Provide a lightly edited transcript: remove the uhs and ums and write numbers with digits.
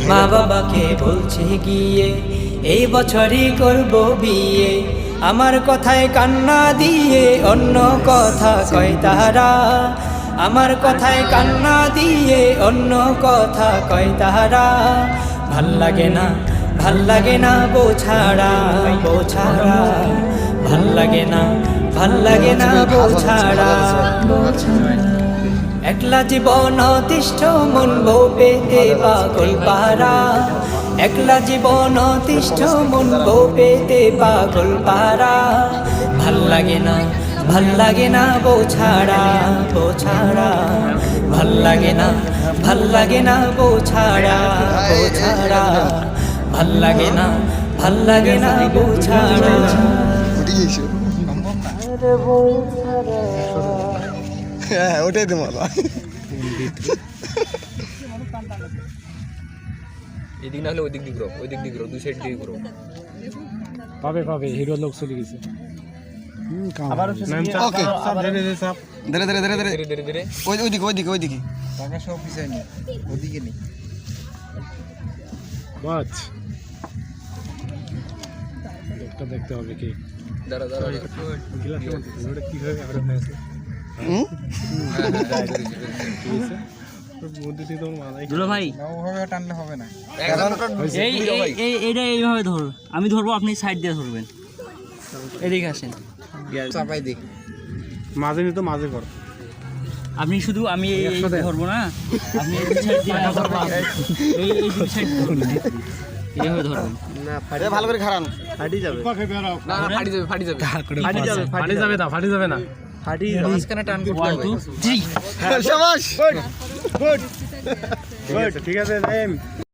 মা বাবাকে বলছে গিয়ে এই বছরই করব বিয়ে। আমার কথায় কান্না দিয়ে অন্য কথা কয় তারা, আমার কথায় কান্না দিয়ে অন্য কথা কয় তারা। ভাল লাগে না, ভাল লাগে না বউ ছাড়া, বউ ছাড়া ভাল লাগে না, ভাল লাগে না বউ ছাড়া। একলা জীবন অতিষ্ঠ মন বউ পেতে পাগল পারা, একলা জীবন অতিষ্ঠ মন বউ পেতে পাগল পারা। ভাল লাগে না, ভাল লাগে না বউ ছাড়া, বউ ছাড়া ভাল লাগে না, ভাল লাগে না বউ ছাড়া, বউ ছাড়া ভাল লাগে না, ভাল লাগে না বউ ছাড়া। হ্যাঁ ওটাই তো মজা। এদিক না হলে ওই দিক দিয়ে ঘুরো, ওই দিক দিয়ে ঘুরো, দুই সাইড দিয়ে ঘুরো। পাবে পাবে হিরো লোক চলে গেছে। ওকে ধীরে ধীরে ধীরে ধীরে ধীরে ধীরে ধীরে ওইদিকে ওইদিকে ওইদিকে বাচ একটা দেখতে হবে কি দাঁড়া দাঁড়া কিভাবে আমরা পেয়েছি দুলা ভাই টানলে হবে না। এইটা এইভাবে ধর, আমি ধরবো আপনি সাইড দিয়ে ধরবেন। এদিকে আসেন, চাপাই দিক মাঝে নিতে মাঝে কর। আপনি শুধু আমি এই ধরবো না, আপনি এই সাইড দিয়ে এই দুই সাইড ধরবেন, এইভাবে ধরবেন। ভালো করে খারান ফাটি যাবে না না ফাটি যাবে, ফাটি যাবে, ফাটি যাবে না, ফাটি যাবে না। মাঝখানে টান করতে 1 হবে। 2 3 শাবাশ ঠিক আছে,